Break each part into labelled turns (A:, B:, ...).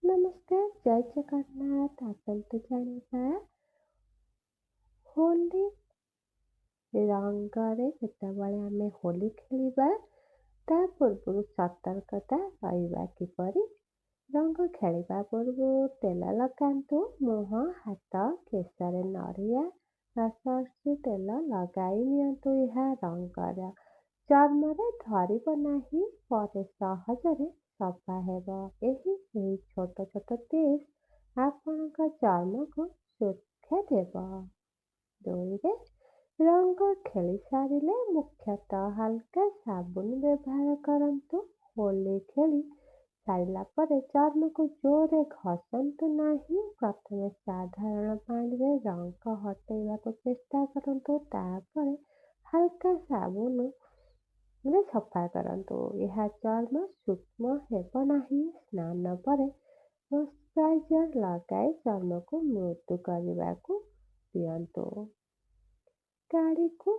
A: ନମସ୍କାର, ଜୟ ଜଗନ୍ନାଥ। ଆସନ୍ତୁ ଜାଣିବା ହୋଲି ରଙ୍ଗରେ ଯେତେବେଳେ ଆମେ ହୋଲି ଖେଳିବା ତା ପୂର୍ବରୁ ସତର୍କତା ରହିବା କିପରି। ରଙ୍ଗ ଖେଳିବା ପୂର୍ବରୁ ତେଲ ଲଗାନ୍ତୁ। ମୁହଁ, ହାତ, କେଶରେ ନଡ଼ିଆ ବା ସୋରିଷ ତେଲ ଲଗାଇ ନିଅନ୍ତୁ। ଏହା ରଙ୍ଗର ଚର୍ମରେ ଧରିବ ନାହିଁ, ପରେ ସହଜରେ ସଫା ହେବ। ଏହି ଛୋଟ ଛୋଟ ଟିପ୍ସ ଆପଣଙ୍କ ଚର୍ମକୁ ସୁରକ୍ଷା ଦେବ। 2. ରଙ୍ଗ ଖେଳି ସାରିଲେ ମୁଖ୍ୟତଃ ହାଲକା ସାବୁନ ବ୍ୟବହାର କରନ୍ତୁ। ହୋଲି ଖେଳି ସାରିଲା ପରେ ଚର୍ମକୁ ଜୋରରେ ଘଷନ୍ତୁ ନାହିଁ। ପ୍ରଥମେ ସାଧାରଣ ପାଣିରେ ରଙ୍ଗ ହଟାଇବାକୁ ଚେଷ୍ଟା କରନ୍ତୁ, ତାପରେ ହାଲକା ସାବୁନରେ ସଫା କରନ୍ତୁ। ଏହା ଚର୍ମ ସୂକ୍ଷ୍ମ ହେବ ନାହିଁ। ସ୍ନାନ ପରେ ମଶ୍ଚରାଇଜର ଲଗାଇ ଚର୍ମକୁ ମୃଦୁ କରିବାକୁ ଦିଅନ୍ତୁ। ଗାଡ଼ିକୁ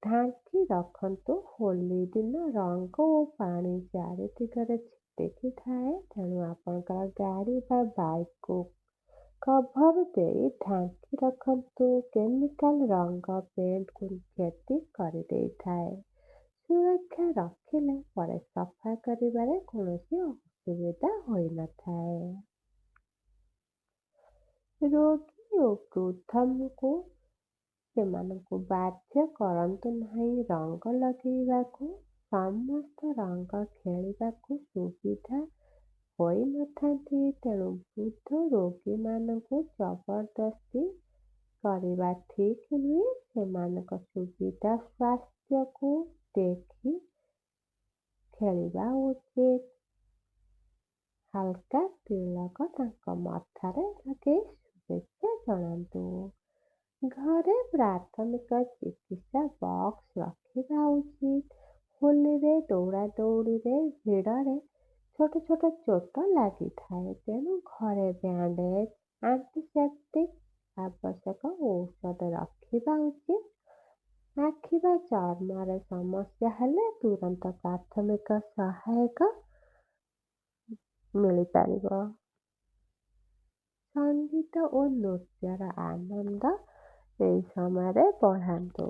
A: ଢାଙ୍କି ରଖନ୍ତୁ। ହୋଲି ଦିନ ରଙ୍ଗ ଓ ପାଣି ଚାରି ଦିଗରେ ଛିଟିକି ଥାଏ, ତେଣୁ ଆପଣଙ୍କର ଗାଡ଼ି ବା ବାଇକ୍କୁ କଭର ଦେଇ ଢାଙ୍କି ରଖନ୍ତୁ। କେମିକାଲ ରଙ୍ଗ ପେଣ୍ଟକୁ କ୍ଷତି କରିଦେଇଥାଏ। ସୁରକ୍ଷା ରଖିଲେ ପରେ ସଫା କରିବାରେ କୌଣସି ଅସୁବିଧା ହୋଇନଥାଏ। ରୋଗୀ ଓ ବୃଦ୍ଧଙ୍କୁ ସେମାନଙ୍କୁ ବାଧ୍ୟ କରନ୍ତୁ ନାହିଁ ରଙ୍ଗ ଲଗାଇବାକୁ। ସମସ୍ତ ରଙ୍ଗ ଖେଳିବାକୁ ସୁବିଧା ହୋଇନଥାନ୍ତି, ତେଣୁ ବୃଦ୍ଧ ରୋଗୀମାନଙ୍କୁ ଜବରଦସ୍ତି କରିବା ଠିକ୍ ନୁହେଁ। ସେମାନଙ୍କ ସୁବିଧା ସ୍ୱାସ୍ଥ୍ୟକୁ ଦେଖି ଖେଳିବା ଉଚିତ। ହାଲକା ତିଳକ ତାଙ୍କ ମଥାରେ ଲଗାଇ ଶୁଭେଚ୍ଛା ଜଣାନ୍ତୁ। ଘରେ ପ୍ରାଥମିକ ଚିକିତ୍ସା ବକ୍ସ ରଖିବା ଉଚିତ। ହୋଲିରେ ଦୌଡ଼ାଦୌଡ଼ିରେ ଭିଡ଼ରେ ଛୋଟ ଛୋଟ ଚୋଟ ଲାଗିଥାଏ, ତେଣୁ ଘରେ ବ୍ୟାଣ୍ଡେଜ, ଆଣ୍ଟିସେପ୍ଟିକ୍ ଆବଶ୍ୟକ ଔଷଧ ରଖିବା ଉଚିତ। ଆଖି ବା ଚର୍ମରେ ସମସ୍ୟା ହେଲେ ତୁରନ୍ତ ପ୍ରାଥମିକ ସହାୟକ ମିଳିପାରିବ। ସଙ୍ଗୀତ ଓ ନୃତ୍ୟର ଆନନ୍ଦ ଏହି ସମୟରେ ବଢ଼ାନ୍ତୁ।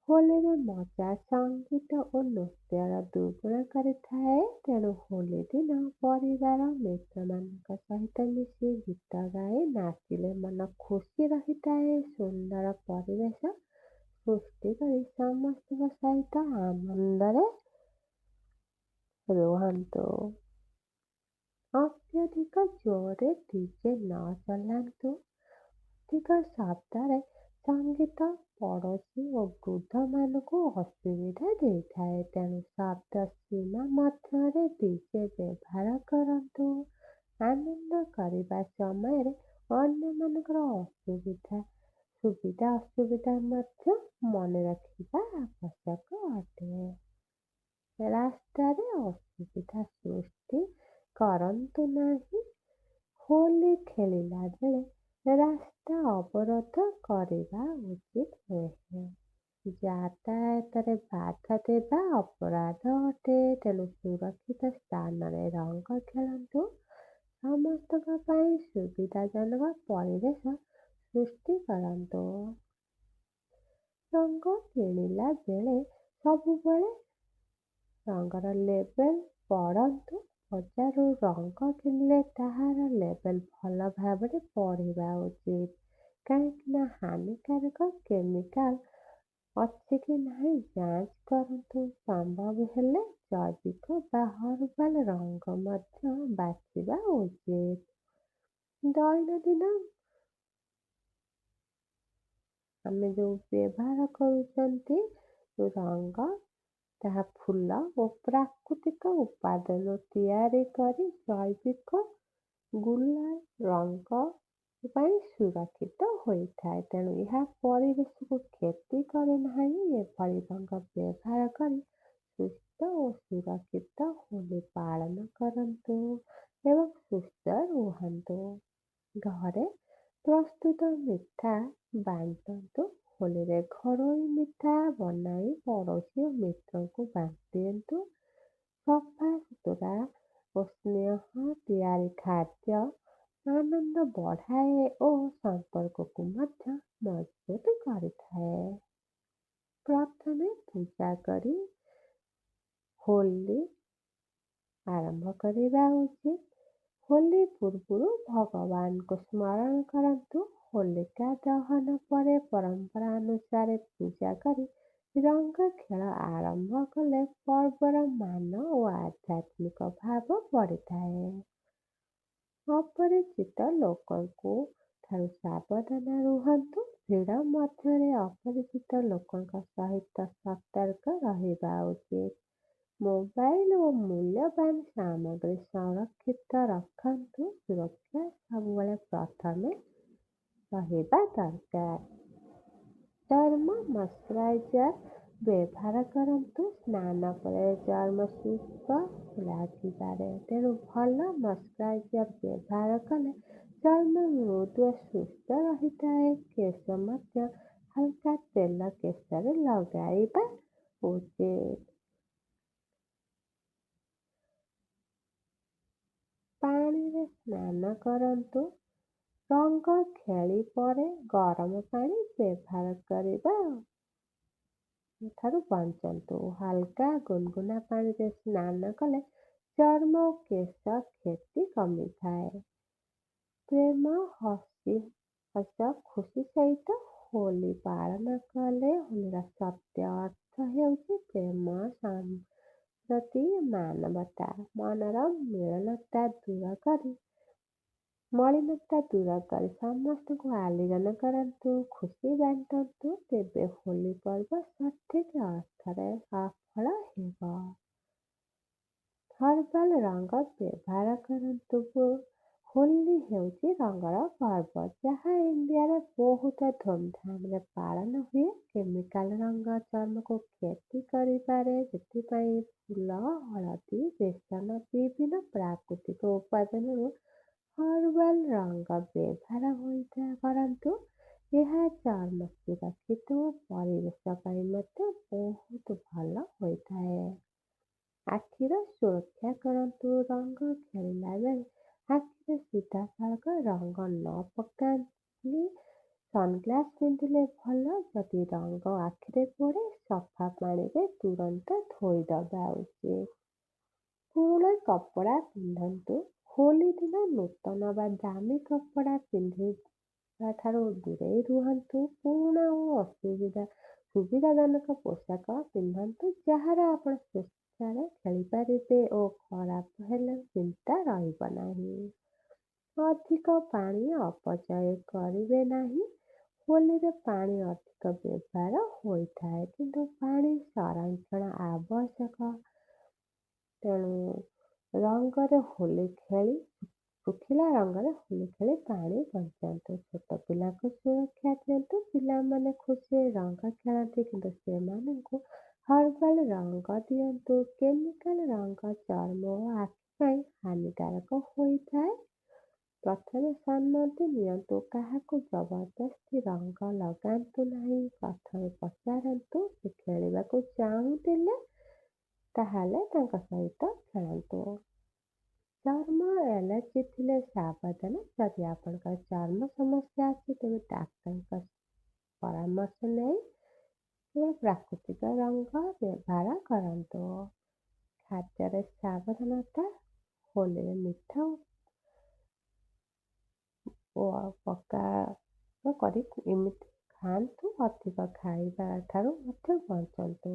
A: ହୋଲିରେ ମଜା ସଙ୍ଗୀତ ଓ ନୃତ୍ୟର ଦୁଗୁଣ କରିଥାଏ, ତେଣୁ ହୋଲି ଦିନ ପରିବାର ମିତ୍ରମାନଙ୍କ ସହିତ ମିଶି ଗୀତ ଗାଇ ନାଚିଲେ ମନ ଖୁସି ରହିଥାଏ। ସୁନ୍ଦର ପରିବେଶ ସୃଷ୍ଟି କରି ସମସ୍ତଙ୍କ ସହିତ ଆନନ୍ଦରେ ରୁହନ୍ତୁ। ଅତ୍ୟଧିକ ଜୋରରେ ଡିଜେ ନ ଚଲାନ୍ତୁ। ଅଧିକ ଶବ୍ଦରେ ସଙ୍ଗୀତ ପଡ଼ୋଶୀ ଓ ବୃଦ୍ଧମାନଙ୍କୁ ଅସୁବିଧା ଦେଇଥାଏ, ତେଣୁ ଶବ୍ଦ ସୀମା ମଧ୍ୟରେ ଡିଜେ ବ୍ୟବହାର କରନ୍ତୁ। ଆନନ୍ଦ କରିବା ସମୟରେ ଅନ୍ୟମାନଙ୍କର ସୁବିଧା ଅସୁବିଧା ମଧ୍ୟ ମନେ ରଖିବା ଆବଶ୍ୟକ ଅଟେ। ରାସ୍ତାରେ ଅସୁବିଧା ସୃଷ୍ଟି କରନ୍ତୁ ନାହିଁ। ହୋଲି ଖେଳିଲା ବେଳେ ରାସ୍ତା ଅବରୋଧ କରିବା ଉଚିତ ନୁହେଁ। ଯାତାୟାତରେ ବାଧା ଦେବା ଅପରାଧ ଅଟେ, ତେଣୁ ସୁରକ୍ଷିତ ସ୍ଥାନରେ ରଙ୍ଗ ଖେଳନ୍ତୁ। ସମସ୍ତଙ୍କ ପାଇଁ ସୁବିଧାଜନକ ପରିବେଶ ସୃଷ୍ଟି କରନ୍ତୁ। ରଙ୍ଗ କିଣିଲା ବେଳେ ସବୁବେଳେ ରଙ୍ଗର ଲେବେଲ ପଢ଼ନ୍ତୁ। ବଜାରରୁ ରଙ୍ଗ କିଣିଲେ ତାହାର ଲେବେଲ ଭଲ ଭାବରେ ପଢ଼ିବା ଉଚିତ, କାହିଁକି ନା ହାନିକାରକ କେମିକାଲ ଅଛି କି ନାହିଁ ଯାଞ୍ଚ କରନ୍ତୁ। ସମ୍ଭବ ହେଲେ ଜୈବିକ ବା ହର୍ବାଲ ରଙ୍ଗ ମଧ୍ୟ ବାଛିବା ଉଚିତ। ଦୈନନ୍ଦିନ ଆମେ ଯେଉଁ ବ୍ୟବହାର କରୁଛନ୍ତି ରଙ୍ଗ, ତାହା ଫୁଲ ଓ ପ୍ରାକୃତିକ ଉପାଦାନ ତିଆରି କରି ଜୈବିକ ଗୁଲାଲ ରଙ୍ଗ ପାଇଁ ସୁରକ୍ଷିତ ହୋଇଥାଏ, ତେଣୁ ଏହା ପରିବେଶକୁ କ୍ଷତି କରେ ନାହିଁ। ଏଭଳି ରଙ୍ଗ ବ୍ୟବହାର କରି ସୁସ୍ଥ ଓ ସୁରକ୍ଷିତ ହୋଲି ପାଳନ କରନ୍ତୁ ଏବଂ ସୁସ୍ଥ ରୁହନ୍ତୁ। ଘରେ ପ୍ରସ୍ତୁତ ମିଠା ବାଣ୍ଟନ୍ତୁ। ହୋଲିରେ ଘରୋଇ ମିଠା ବନାଇ ପଡ଼ୋଶୀ ଓ ମିତ୍ରଙ୍କୁ ବାଣ୍ଟି ଦିଅନ୍ତୁ। ସଫା ସୁତୁରା ଓ ସ୍ନେହ ତିଆରି ଖାଦ୍ୟ ଆନନ୍ଦ ବଢ଼ାଏ ଓ ସମ୍ପର୍କକୁ ମଧ୍ୟ ମଜବୁତ କରିଥାଏ। ପ୍ରଥମେ ପୂଜା କରି ହୋଲି ଆରମ୍ଭ କରିବା ଉଚିତ। ହୋଲି ପୂର୍ବରୁ ଭଗବାନଙ୍କୁ ସ୍ମରଣ କରନ୍ତୁ। ହୋଲିକା ଦହନ ପରେ ପରମ୍ପରା ଅନୁସାରେ ପୂଜା କରି ରଙ୍ଗ ଖେଳ ଆରମ୍ଭ କଲେ ପର୍ବର ମାନ ଓ ଆଧ୍ୟାତ୍ମିକ ଭାବ ବଢ଼ିଥାଏ। ଅପରିଚିତ ଲୋକଙ୍କୁ ଠାରୁ ସାବଧାନ ରୁହନ୍ତୁ। ଭିଡ଼ ମଧ୍ୟରେ ଅପରିଚିତ ଲୋକଙ୍କ ସହିତ ସତର୍କ ରହିବା ଉଚିତ। ମୋବାଇଲ ଓ ମୂଲ୍ୟବାନ ସାମଗ୍ରୀ ସଂରକ୍ଷିତ ରଖନ୍ତୁ। ସୁରକ୍ଷା ସବୁବେଳେ ପ୍ରଥମେ ରହିବା ଦରକାର। ଚର୍ମ ମଶ୍ଚରାଇଜର ବ୍ୟବହାର କରନ୍ତୁ। ସ୍ନାନ ପରେ ଚର୍ମ ଶୁଷ୍କ ଲାଗିପାରେ, ତେଣୁ ଭଲ ମଶ୍ଚରାଇଜର ବ୍ୟବହାର କଲେ ଚର୍ମ ମୃଦୁ ଓ ସୁସ୍ଥ ରହିଥାଏ। କେଶ ମଧ୍ୟ ହାଲକା ତେଲ କେଶରେ ଲଗାଇବା ଉଚିତ। ପାଣିରେ ସ୍ନାନ କରନ୍ତୁ। ରଙ୍ଗ ଖେଳି ପରେ ଗରମ ପାଣି ବ୍ୟବହାର କରିବା ଠାରୁ ବଞ୍ଚନ୍ତୁ। ହାଲକା ଗୁନଗୁନା ପାଣିରେ ସ୍ନାନ କଲେ ଚର୍ମ ଓ କେଶ କ୍ଷତି କମିଥାଏ। ପ୍ରେମ ହସ ଖୁସି ସହିତ ହୋଲି ପାଳନ କଲେ ହୋଲିର ସତ୍ୟ ଅର୍ଥ ହେଉଛି ପ୍ରେମ, ପ୍ରତି ମାନବତା। ମନର ମଳିନତା ଦୂର କରି ସମସ୍ତଙ୍କୁ ଆଲିଙ୍ଗନ କରନ୍ତୁ, ଖୁସି ବାଣ୍ଟନ୍ତୁ। ତେବେ ହୋଲି ପର୍ବ ସଠିକ ଅର୍ଥରେ ସଫଳ ହେବ। ହର୍ବାଲ ରଙ୍ଗ ବ୍ୟବହାର କରନ୍ତୁ। ହୋଲି ହେଉଛି ରଙ୍ଗର ପର୍ବ, ଯାହା ଇଣ୍ଡିଆରେ ବହୁତ ଧୁମଧାମରେ ପାଳନ ହୁଏ। କେମିକାଲ ରଙ୍ଗ ଚର୍ମକୁ କ୍ଷତି କରିପାରେ, ସେଥିପାଇଁ ଫୁଲ, ହଳଦୀ, ବେସନ ବିଭିନ୍ନ ପ୍ରାକୃତିକ ଉପାଦାନରୁ ହର୍ବାଲ ରଙ୍ଗ ବ୍ୟବହାର କରନ୍ତୁ। ଏହା ଚର୍ମ ସୁରକ୍ଷିତ ଓ ପରିବେଶ ପାଇଁ ମଧ୍ୟ ବହୁତ ଭଲ ହୋଇଥାଏ। ଆଖିର ସୁରକ୍ଷା କରନ୍ତୁ। ରଙ୍ଗ ଖେଳିଲା ବେଳେ ଆଖିରେ ସିଧାସଳଖ ରଙ୍ଗ ନ ପକାଇ ସନଗ୍ଲାସ ପିନ୍ଧିଲେ ଭଲ। ଯଦି ରଙ୍ଗ ଆଖିରେ ପଡ଼େ, ସଫା ପାଣିରେ ତୁରନ୍ତ ଧୋଇଦେବା ଉଚିତ। ପୁରୁଣା କପଡ଼ା ପିନ୍ଧନ୍ତୁ। ହୋଲି ଦିନ ନୂତନ ବା ଦାମୀ କପଡ଼ା ପିନ୍ଧିବା ଠାରୁ ଦୂରେଇ ରୁହନ୍ତୁ। ପୁରୁଣା ଓ ସୁବିଧାଜନକ ପୋଷାକ ପିନ୍ଧନ୍ତୁ, ଯାହାର ଆପଣ ସ୍ୱଚ୍ଛରେ ଖେଳିପାରିବେ ଓ ଖରାପ ହେଲେ ଚିନ୍ତା ରହିବ ନାହିଁ। ଅଧିକ ପାଣି ଅପଚୟ କରିବେ ନାହିଁ। ହୋଲିରେ ପାଣି ଅଧିକ ବ୍ୟବହାର ହୋଇଥାଏ, କିନ୍ତୁ ପାଣି ସଂରକ୍ଷଣ ଆବଶ୍ୟକ। ତେଣୁ ଶୁଖିଲା ରଙ୍ଗରେ ହୋଲି ଖେଳି ପାଣି ବଞ୍ଚାନ୍ତୁ। ଛୋଟ ପିଲାଙ୍କୁ ସୁରକ୍ଷା ଦିଅନ୍ତୁ। ପିଲାମାନେ ଖୁସିରେ ରଙ୍ଗ ଖେଳନ୍ତି, କିନ୍ତୁ ସେମାନଙ୍କୁ ହର୍ବାଲ ରଙ୍ଗ ଦିଅନ୍ତୁ। କେମିକାଲ ରଙ୍ଗ ଚର୍ମ ଓ ଆଖି ପାଇଁ ହାନିକାରକ ହୋଇଥାଏ। ପ୍ରଥମେ ସମ୍ମତି ନିଅନ୍ତୁ। କାହାକୁ ଜବରଦସ୍ତି ରଙ୍ଗ ଲଗାନ୍ତୁ ନାହିଁ। ପ୍ରଥମେ ପଚାରନ୍ତୁ, ସେ ଖେଳିବାକୁ ଚାହୁଁଥିଲେ ତାହେଲେ ତାଙ୍କ ସହିତ ଖେଳନ୍ତୁ। ଚର୍ମ ଆଲର୍ଜି ଥିଲେ ସାବଧାନ। ଯଦି ଆପଣଙ୍କର ଚର୍ମ ସମସ୍ୟା ଅଛି, ତେବେ ଡାକ୍ତରଙ୍କ ପରାମର୍ଶ ନେଇ କେବଳ ପ୍ରାକୃତିକ ରଙ୍ଗ ବ୍ୟବହାର କରନ୍ତୁ। ଖାଦ୍ୟରେ ସାବଧାନତା। ହୋଲିରେ ମିଠା ଓ ପକ୍କା କରି ଏମିତି ଖାଆନ୍ତୁ। ଅଧିକ ଖାଇବା ଠାରୁ ମଧ୍ୟ ବଞ୍ଚନ୍ତୁ।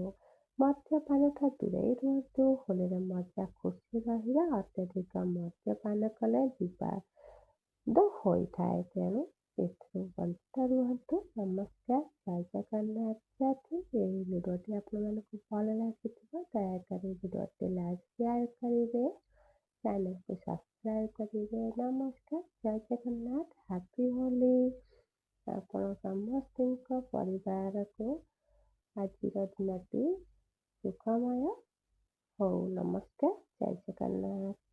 A: ମଦ୍ୟପାନଠାରୁ ଦୂରେଇ ରୁହନ୍ତୁ। ହୋଲିରେ ମଜା ଖୁସି ରହିବା। ଅତ୍ୟଧିକ ମଦ୍ୟପାନ କଲେ ବିବାଦ ହୋଇଥାଏ, ତେଣୁ ଏଥିରୁ ବଞ୍ଚିତ ରୁହନ୍ତୁ। ନମସ୍କାର, ଜୟ ଜଗନ୍ନାଥ। ଏହି ଭିଡ଼ିଓଟି ଆପଣମାନଙ୍କୁ ଭଲ ଲାଗିଥିବ, ଦୟାକରି ଭିଡ଼ିଓଟି ଲାଇକ୍ ସେୟାର କରିବେ, ଚ୍ୟାନେଲକୁ ସବସ୍କ୍ରାଇବ କରିବେ। ନମସ୍କାର, ଜୟ ଜଗନ୍ନାଥ, ହାପି ହୋଲି। ଆପଣ ସମସ୍ତଙ୍କ ପରିବାରକୁ ଆଜିର ଦିନଟି ସୁଖମୟ ହଉ। ନମସ୍କାର, ଜୟ ଜଗନ୍ନାଥ।